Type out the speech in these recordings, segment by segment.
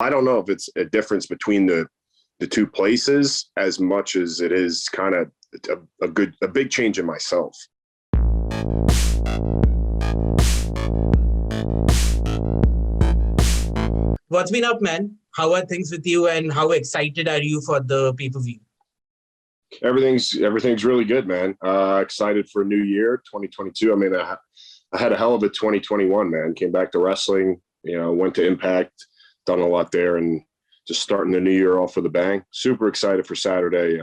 I don't know if it's a difference between the two places as much as it is kind of a big change in myself. What's been up, man? How are things with you, and how excited are you for the pay-per-view? Everything's really good, man. Excited for a new year, 2022. I mean, I had a hell of a 2021, man. Came back to wrestling, went to Impact, done a lot there, and just starting the new year off with a bang. Super excited for Saturday.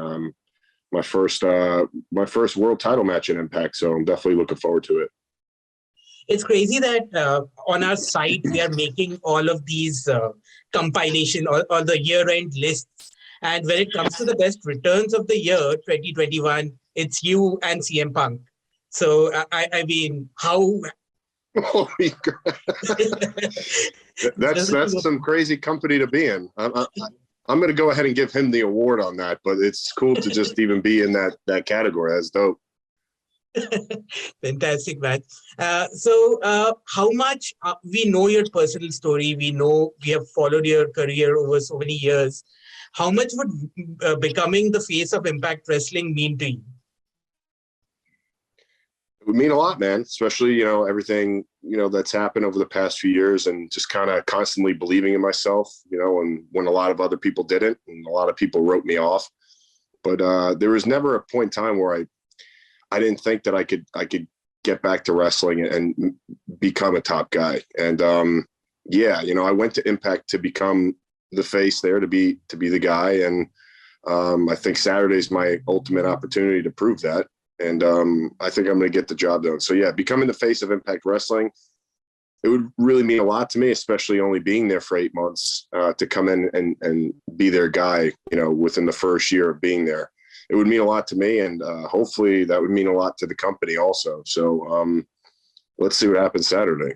My first world title match in Impact, so I'm definitely looking forward to it. It's crazy that on our site, we are making all of these compilation or the year-end lists. And when it comes to the best returns of the year, 2021, it's you and CM Punk. So, I mean, how... Holy God. That's some crazy company to be in. I'm going to go ahead and give him the award on that, but it's cool to just even be in that category. That's dope. Fantastic, man. So how much we know your personal story, we have followed your career over so many years. How much would becoming the face of Impact Wrestling mean to you? It would mean a lot, man, especially, everything, that's happened over the past few years, and just kind of constantly believing in myself, and when a lot of other people didn't, and a lot of people wrote me off. But there was never a point in time where I didn't think that I could get back to wrestling and become a top guy. And I went to Impact to become the face there, to be the guy. And I think Saturday's my ultimate opportunity to prove that. And I think I'm going to get the job done. So yeah, becoming the face of Impact Wrestling, it would really mean a lot to me, especially only being there for 8 months, to come in and be their guy, within the first year of being there. It would mean a lot to me, and hopefully that would mean a lot to the company also. So let's see what happens Saturday.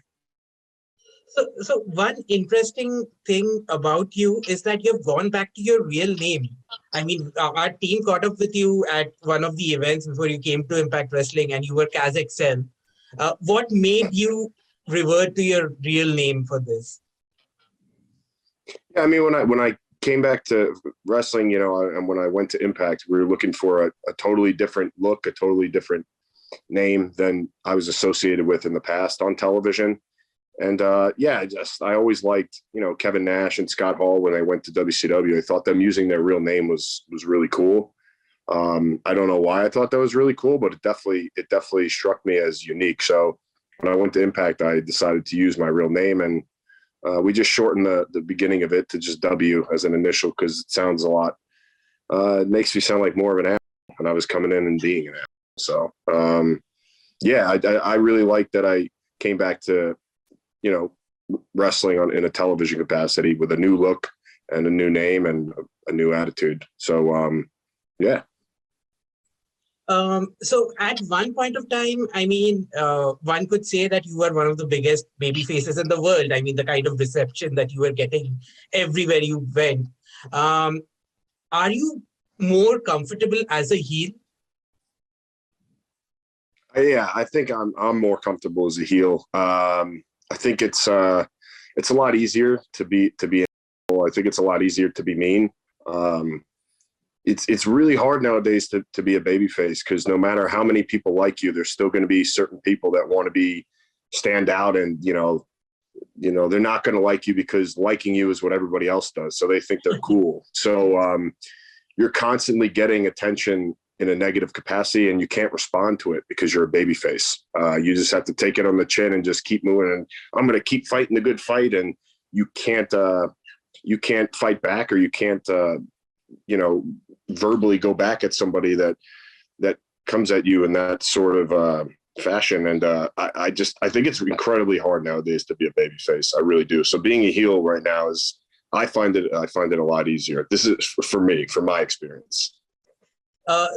So one interesting thing about you is that you've gone back to your real name. I mean, our team caught up with you at one of the events before you came to Impact Wrestling, and you were Kaz XL. What made you revert to your real name for this? Yeah, I mean, when I came back to wrestling, and when I went to Impact, we were looking for a totally different look, a totally different name than I was associated with in the past on television. And I always liked, Kevin Nash and Scott Hall when they went to WCW. I thought them using their real name was really cool. I don't know why I thought that was really cool, but it definitely struck me as unique. So when I went to Impact, I decided to use my real name, and we just shortened the beginning of it to just W as an initial, because it sounds a lot. It makes me sound like more of an animal, and I was coming in and being an animal. So, I really like that I came back to, wrestling in a television capacity with a new look and a new name and a new attitude. So, yeah. So at one point of time, I mean, one could say that you were one of the biggest baby faces in the world. I mean, the kind of reception that you were getting everywhere you went. Are you more comfortable as a heel? Yeah, I think I'm more comfortable as a heel. I think it's a lot easier to be. I think it's a lot easier to be mean. It's really hard nowadays to be a babyface, because no matter how many people like you, there's still going to be certain people that want to stand out, and they're not going to like you because liking you is what everybody else does. So they think they're cool. So you're constantly getting attention in a negative capacity, and you can't respond to it because you're a babyface. You just have to take it on the chin and just keep moving. And I'm going to keep fighting the good fight, and you can't fight back, or you can't verbally go back at somebody that comes at you in that sort of fashion. And I think it's incredibly hard nowadays to be a babyface. I really do. So being a heel right now I find it a lot easier. This is for me, from my experience.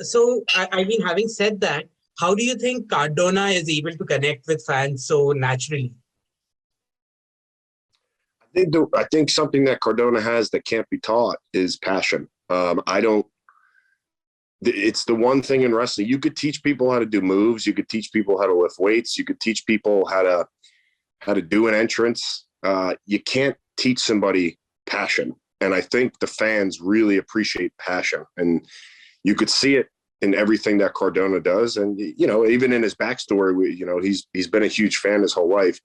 So I mean, having said that, how do you think Cardona is able to connect with fans so naturally? I think something that Cardona has that can't be taught is passion. It's the one thing in wrestling. You could teach people how to do moves. You could teach people how to lift weights. You could teach people how to do an entrance. You can't teach somebody passion. And I think the fans really appreciate passion. And you could see it in everything that Cardona does. And, you know, even in his backstory, you know, he's been a huge fan his whole life.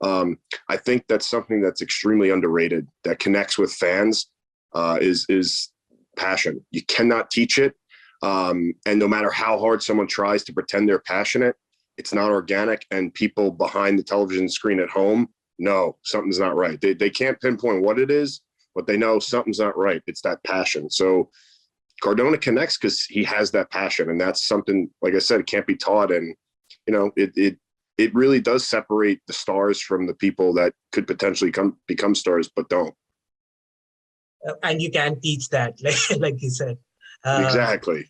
I think that's something that's extremely underrated that connects with fans, is passion. You cannot teach it. And no matter how hard someone tries to pretend they're passionate, it's not organic. And people behind the television screen at home know something's not right. They can't pinpoint what it is, but they know something's not right. It's that passion. So Cardona connects because he has that passion. And that's something, like I said, it can't be taught. And, you know, it really does separate the stars from the people that could potentially become stars, but don't. And you can teach that, like you said. Exactly.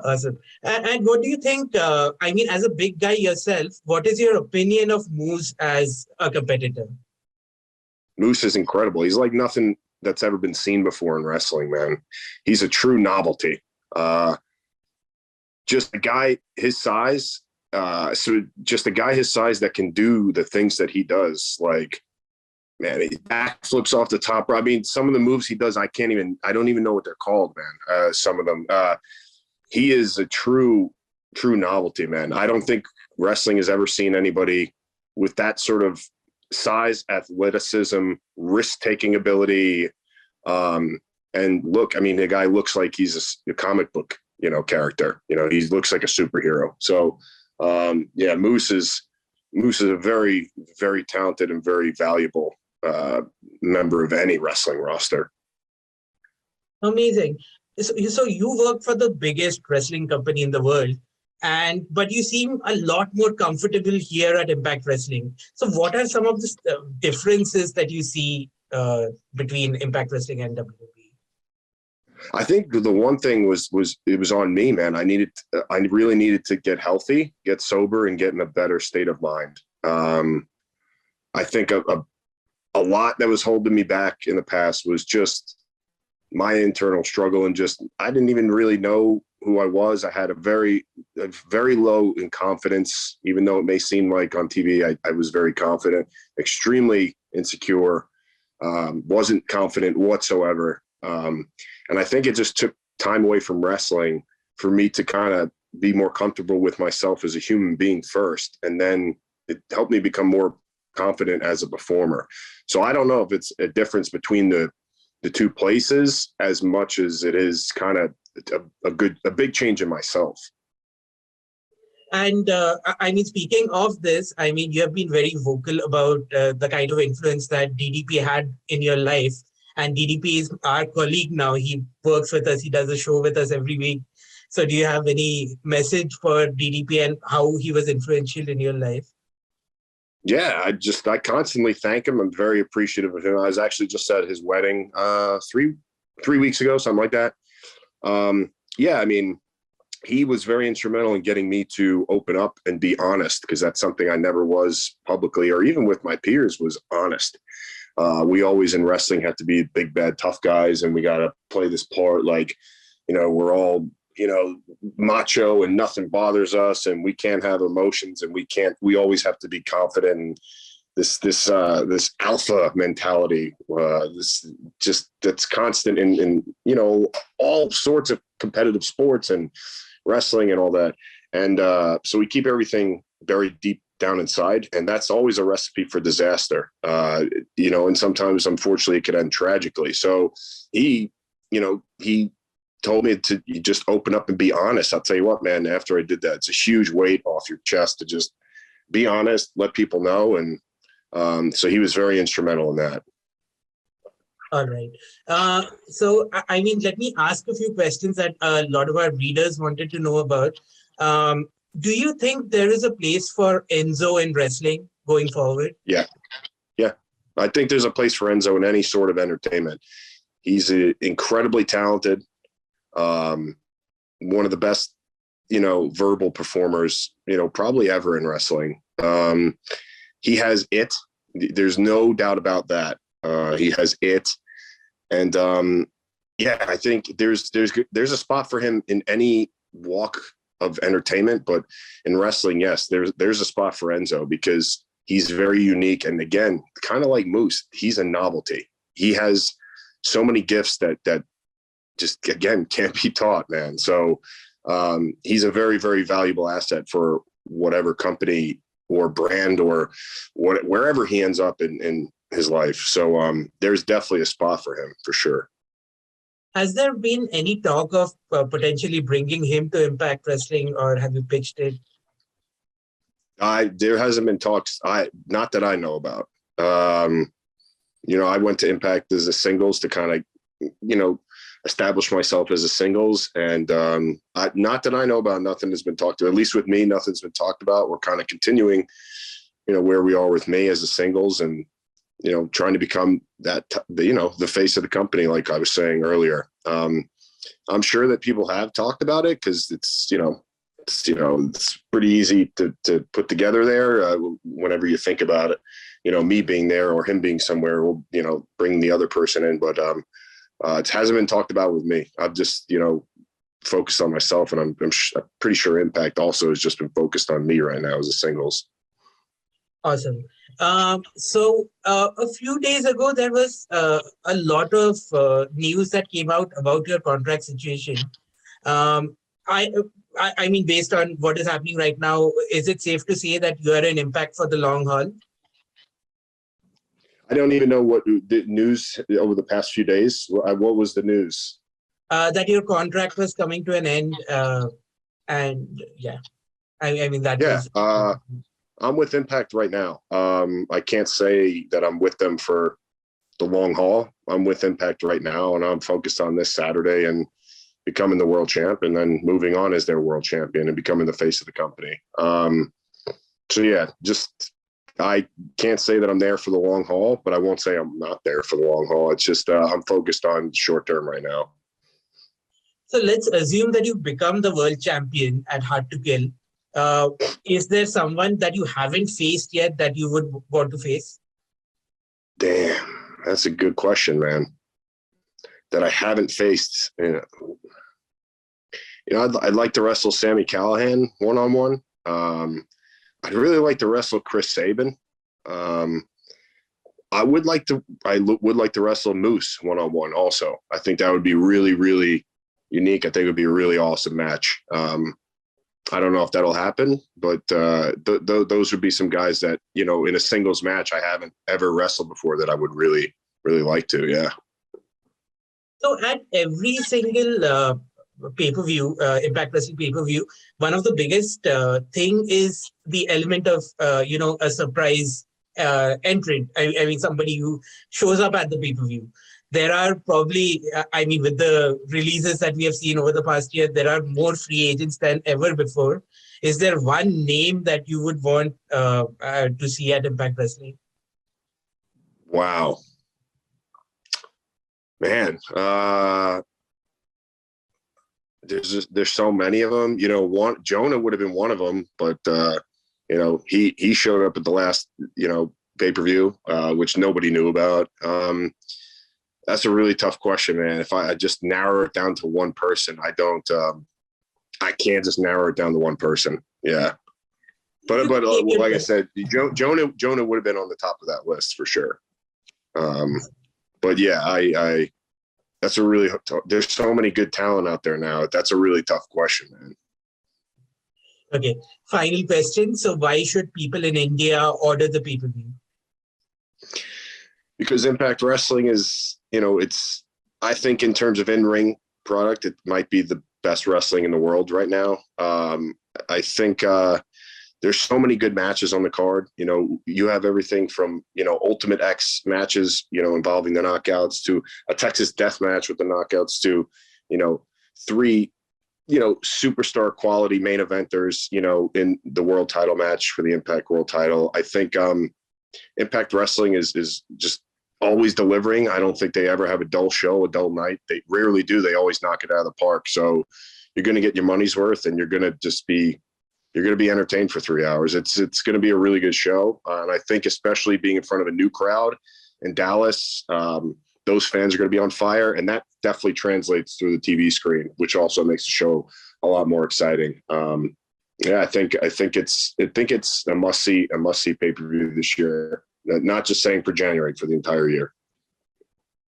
Awesome. And what do you think? I mean, as a big guy yourself, what is your opinion of Moose as a competitor? Moose is incredible. He's like nothing that's ever been seen before in wrestling, man. He's a true novelty. Just a guy his size. Just a guy his size that can do the things that he does. Like, man, he backflips off the top. I mean, some of the moves he does, I don't even know what they're called, man. Some of them. He is a true novelty, man. I don't think wrestling has ever seen anybody with that sort of size, athleticism, risk-taking ability. And look, I mean, the guy looks like he's a comic book, you know, character. You know, he looks like a superhero. So, yeah, Moose is a very, very talented and very valuable member of any wrestling roster. Amazing. So you work for the biggest wrestling company in the world, but you seem a lot more comfortable here at Impact Wrestling. So what are some of the differences that you see between Impact Wrestling and WWE? I think the one thing was it was on me, man. I really needed to get healthy, get sober, and get in a better state of mind. I think a lot that was holding me back in the past was just my internal struggle, and just I didn't even really know who I was. I had a very low in confidence, even though it may seem like on TV I was very confident, extremely insecure, wasn't confident whatsoever. And I think it just took time away from wrestling for me to kind of be more comfortable with myself as a human being first. And then it helped me become more confident as a performer. So I don't know if it's a difference between the two places as much as it is kind of a big change in myself. And I mean, speaking of this, I mean, you have been very vocal about the kind of influence that DDP had in your life. And DDP is our colleague now. He works with us. He does a show with us every week. So do you have any message for DDP and how he was influential in your life? Yeah, I constantly thank him. I'm very appreciative of him. I was actually just at his wedding 3 weeks ago, something like that. Yeah, I mean, he was very instrumental in getting me to open up and be honest, because that's something I never was publicly or even with my peers, was honest. We always in wrestling have to be big, bad, tough guys, and we got to play this part like, you know, we're all, you know, macho and nothing bothers us, and we can't have emotions, and we always have to be confident. And this alpha mentality, that's constant in, you know, all sorts of competitive sports and wrestling and all that. And so we keep everything very deep down inside, and that's always a recipe for disaster, you know, and sometimes unfortunately it can end tragically. So he told me to just open up and be honest. I'll tell you what, man, after I did that, it's a huge weight off your chest to just be honest, let people know. And so he was very instrumental in that. All right. So, I mean, let me ask a few questions that a lot of our readers wanted to know about. Do you think there is a place for Enzo in wrestling going forward? Yeah. I think there's a place for Enzo in any sort of entertainment. He's incredibly talented. One of the best, you know, verbal performers, you know, probably ever in wrestling. He has it. There's no doubt about that. He has it. And yeah, I think there's a spot for him in any walk of entertainment, but in wrestling, yes, there's a spot for Enzo because he's very unique. And again, kind of like Moose, he's a novelty. he has so many gifts that just, again, can't be taught, man. So he's a very, very valuable asset for whatever company or brand or wherever he ends up in his life. So there's definitely a spot for him for sure. Has there been any talk of potentially bringing him to Impact Wrestling, or have you pitched it? There hasn't been talks. Not that I know about. I went to Impact as a singles to kind of, establish myself as a singles, and not that I know about. Nothing has been talked to. At least with me, nothing's been talked about. We're kind of continuing, where we are with me as a singles, and trying to become that, the face of the company, like I was saying earlier. I'm sure that people have talked about it because it's pretty easy to put together there. Whenever you think about it, me being there or him being somewhere will, bring the other person in. But it hasn't been talked about with me. I've just, focused on myself, and I'm pretty sure Impact also has just been focused on me right now as a singles. Awesome. So a few days ago, there was a lot of news that came out about your contract situation. I mean, based on what is happening right now, is it safe to say that you are in Impact for the long haul? I don't even know what the news over the past few days. What was the news? That your contract was coming to an end. And yeah, I mean, that was... I'm with Impact right now. I can't say that I'm with them for the long haul. I'm with Impact right now, and I'm focused on this Saturday and becoming the world champ, and then moving on as their world champion and becoming the face of the company. So yeah, I can't say that I'm there for the long haul, but I won't say I'm not there for the long haul. It's just I'm focused on short term right now. So let's assume that you become the world champion at Hard to Kill. Is there someone that you haven't faced yet that you would want to face? Damn, that's a good question, man. That I haven't faced. I'd like to wrestle Sami Callihan one-on-one. I'd really like to wrestle Chris Sabin. I would like to wrestle Moose one-on-one also. I think that would be really, really unique. I think it would be a really awesome match. I don't know if that'll happen, but those would be some guys that, in a singles match I haven't ever wrestled before that I would really, really like to. Yeah. So at every single pay-per-view, Impact Wrestling pay-per-view, one of the biggest thing is the element of, a surprise entrant. I mean, somebody who shows up at the pay-per-view. There are probably, with the releases that we have seen over the past year, there are more free agents than ever before. Is there one name that you would want to see at Impact Wrestling? Wow. Man, there's so many of them. Jonah would have been one of them, but he showed up at the last pay-per-view, which nobody knew about. That's a really tough question, man. If I just narrow it down to one person, I can't just narrow it down to one person. Yeah, but like I said, Jonah would have been on the top of that list for sure. But yeah, that's a really, there's so many good talent out there now. That's a really tough question, man. Okay. Final question. So why should people in India order the pay-per-view? Because Impact Wrestling is, I think in terms of in-ring product, it might be the best wrestling in the world right now. I think there's so many good matches on the card. You have everything from, Ultimate X matches, involving the knockouts, to a Texas death match with the knockouts, to, 3, superstar quality main eventers, in the world title match for the Impact World title. I think Impact Wrestling is just always delivering. I don't think they ever have a dull show, a dull night. They rarely do. They always knock it out of the park. So you're going to get your money's worth, and you're going to be entertained for 3 hours. It's going to be a really good show. And I think especially being in front of a new crowd in Dallas, those fans are going to be on fire, and that definitely translates through the TV screen, which also makes the show a lot more exciting. I think it's a must see pay-per-view this year. Not just saying for January, for the entire year.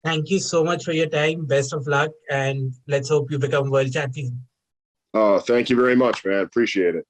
Thank you so much for your time. Best of luck, and let's hope you become world champion. Oh, thank you very much, man. Appreciate it.